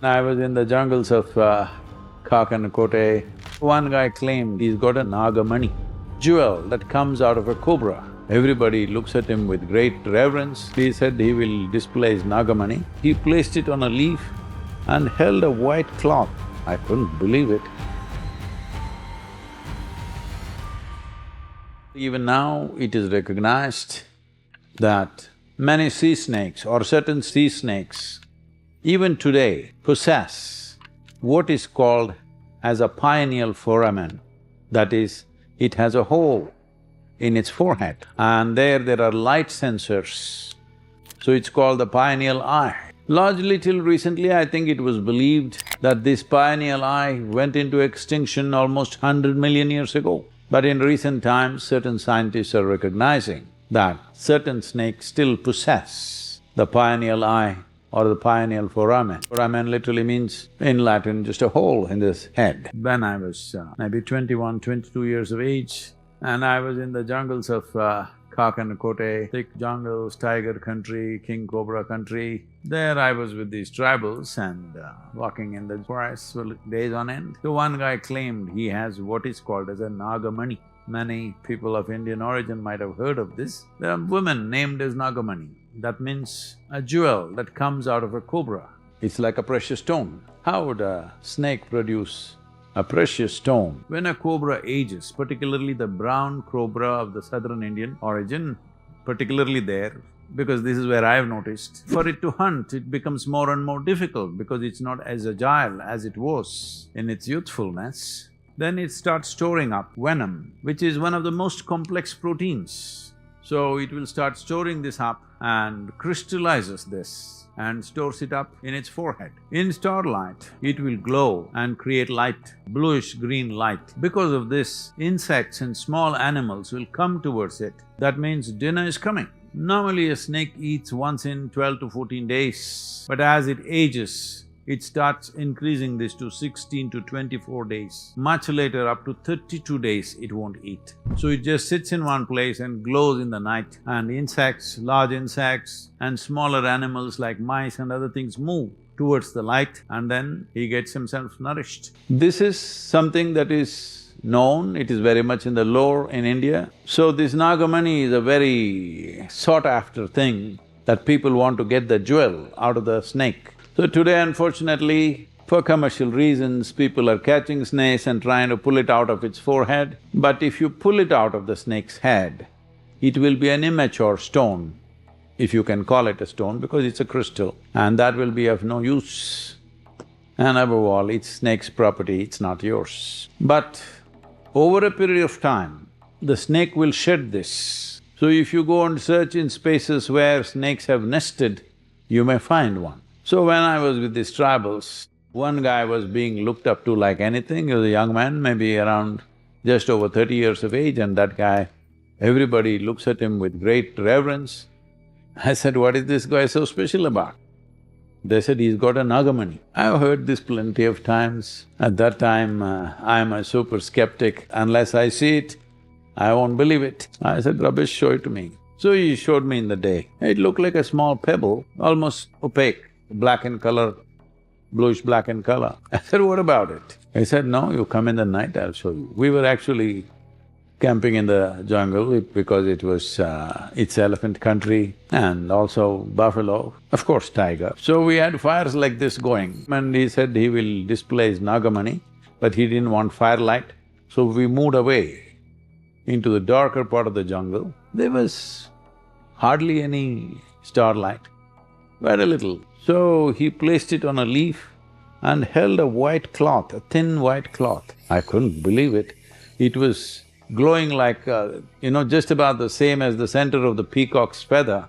I was in the jungles of Kote. One guy claimed he's got a Nagamani, jewel that comes out of a cobra. Everybody looks at him with great reverence. He said he will display his Nagamani. He placed it on a leaf and held a white cloth. I couldn't believe it. Even now, it is recognized that many sea snakes or certain sea snakes, even today, possess what is called as a pineal foramen. That is, it has a hole in its forehead and there are light sensors. So it's called the pineal eye. Largely till recently, I think it was believed that this pineal eye went into extinction almost 100 million years ago. But in recent times, certain scientists are recognizing that certain snakes still possess the pineal eye or the pineal foramen. Foramen literally means, in Latin, just a hole in this head. When I was maybe 21, 22 years of age, and I was in the jungles of Kote, thick jungles, tiger country, king cobra country. There I was with these tribals and walking in the forest for days on end. So one guy claimed he has what is called as a Nagamani. Many people of Indian origin might have heard of this. There are women named as Nagamani. That means a jewel that comes out of a cobra. It's like a precious stone. How would a snake produce a precious stone? When a cobra ages, particularly the brown cobra of the southern Indian origin, particularly there, because this is where I've noticed, for it to hunt, it becomes more and more difficult because it's not as agile as it was in its youthfulness. Then it starts storing up venom, which is one of the most complex proteins. So it will start storing this up and crystallizes this and stores it up in its forehead. In starlight, it will glow and create light, bluish-green light. Because of this, insects and small animals will come towards it. That means dinner is coming. Normally a snake eats once in 12 to 14 days, but as it ages, it starts increasing this to 16 to 24 days. Much later, up to 32 days, it won't eat. So it just sits in one place and glows in the night, and insects, large insects and smaller animals like mice and other things move towards the light, and then he gets himself nourished. This is something that is known, it is very much in the lore in India. So this Nagamani is a very sought-after thing that people want to get the jewel out of the snake. So today, unfortunately, for commercial reasons, people are catching snakes and trying to pull it out of its forehead. But if you pull it out of the snake's head, it will be an immature stone, if you can call it a stone, because it's a crystal, and that will be of no use. And above all, it's snake's property, it's not yours. But over a period of time, the snake will shed this. So if you go and search in spaces where snakes have nested, you may find one. So when I was with these tribals, one guy was being looked up to like anything. He was a young man, maybe around just over 30 years of age, and that guy, everybody looks at him with great reverence. I said, what is this guy so special about? They said, he's got a Nagamani. I've heard this plenty of times. At that time, I'm a super skeptic. Unless I see it, I won't believe it. I said, rubbish, show it to me. So he showed me in the day. It looked like a small pebble, almost opaque, black in color, bluish-black in color. I said, what about it? He said, no, you come in the night, I'll show you. We were actually camping in the jungle because it was… it's elephant country and also buffalo, of course tiger. So we had fires like this going, and he said he will display his Nagamani, but he didn't want firelight. So we moved away into the darker part of the jungle. There was hardly any starlight, very little. So he placed it on a leaf and held a white cloth, a thin white cloth. I couldn't believe it. It was glowing like, just about the same as the center of the peacock's feather,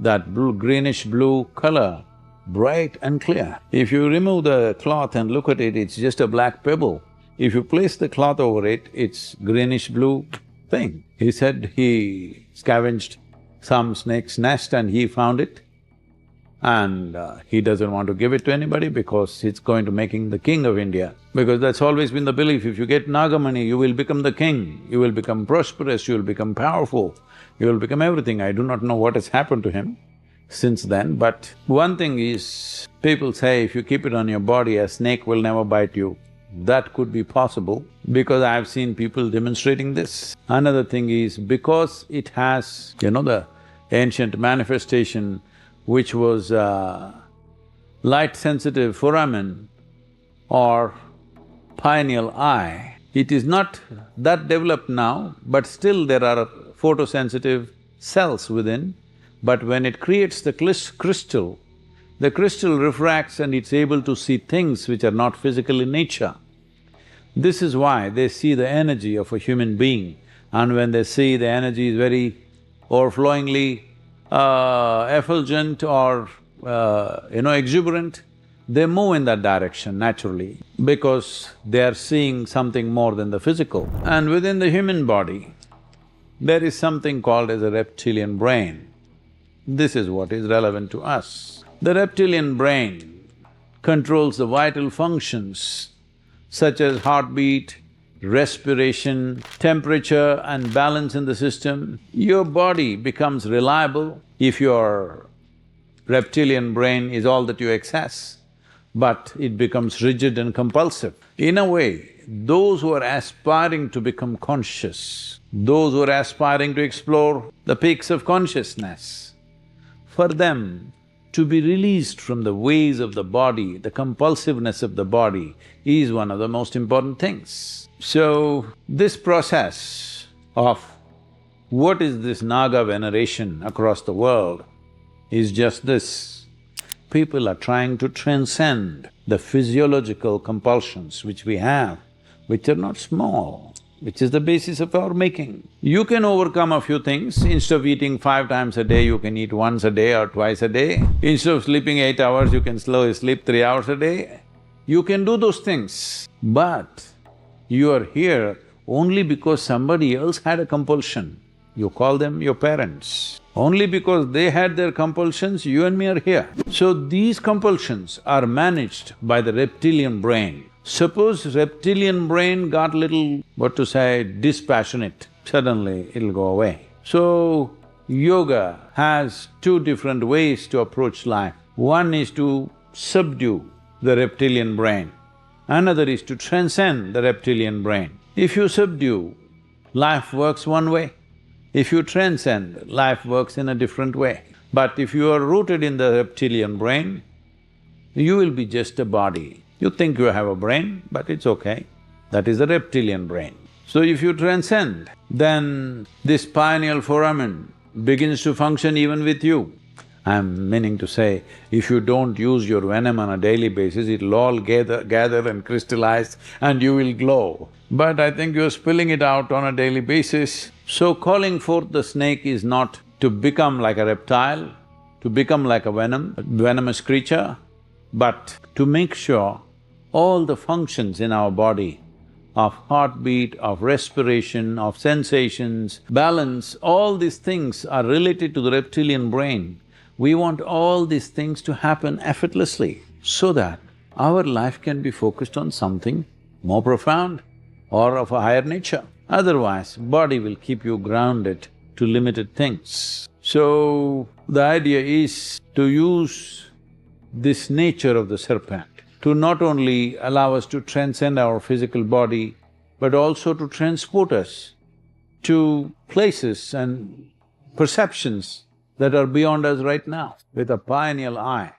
that greenish blue color, bright and clear. If you remove the cloth and look at it, it's just a black pebble. If you place the cloth over it, it's greenish blue thing. He said he scavenged some snake's nest and he found it, and he doesn't want to give it to anybody because it's going to make him the king of India. Because that's always been the belief, if you get Nagamani, you will become the king, you will become prosperous, you will become powerful, you will become everything. I do not know what has happened to him. since then, but one thing is, people say if you keep it on your body, a snake will never bite you. That could be possible because I've seen people demonstrating this. Another thing is, because it has, the ancient manifestation which was light-sensitive foramen or pineal eye, it is not that developed now, but still there are photosensitive cells within. But when it creates the crystal, the crystal refracts and it's able to see things which are not physical in nature. This is why they see the energy of a human being, and when they see the energy is very overflowingly effulgent or exuberant, they move in that direction naturally because they are seeing something more than the physical. And within the human body, there is something called as a reptilian brain. This is what is relevant to us. The reptilian brain controls the vital functions such as heartbeat, respiration, temperature and balance in the system. Your body becomes reliable if your reptilian brain is all that you access, but it becomes rigid and compulsive. In a way, those who are aspiring to become conscious, those who are aspiring to explore the peaks of consciousness, for them to be released from the ways of the body, the compulsiveness of the body, is one of the most important things. So, this process of what is this Naga veneration across the world is just this. People are trying to transcend the physiological compulsions which we have, which are not small, which is the basis of our making. You can overcome a few things. Instead of eating 5 times a day, you can eat once a day or twice a day. Instead of sleeping 8 hours, you can slowly sleep 3 hours a day. You can do those things, but you are here only because somebody else had a compulsion. You call them your parents. Only because they had their compulsions, you and me are here. So these compulsions are managed by the reptilian brain. Suppose reptilian brain got little, dispassionate, suddenly it'll go away. So, yoga has 2 different ways to approach life. One is to subdue the reptilian brain, another is to transcend the reptilian brain. If you subdue, life works one way. If you transcend, life works in a different way. But if you are rooted in the reptilian brain, you will be just a body. You think you have a brain, but it's okay. That is the reptilian brain. So if you transcend, then this pineal foramen begins to function even with you. I'm meaning to say, if you don't use your venom on a daily basis, it'll all gather and crystallize and you will glow. But I think you're spilling it out on a daily basis. So calling forth the snake is not to become like a reptile, to become like a venomous creature, but to make sure all the functions in our body of heartbeat, of respiration, of sensations, balance, all these things are related to the reptilian brain. We want all these things to happen effortlessly so that our life can be focused on something more profound or of a higher nature. Otherwise, body will keep you grounded to limited things. So, the idea is to use this nature of the serpent to not only allow us to transcend our physical body, but also to transport us to places and perceptions that are beyond us right now. With a pineal eye,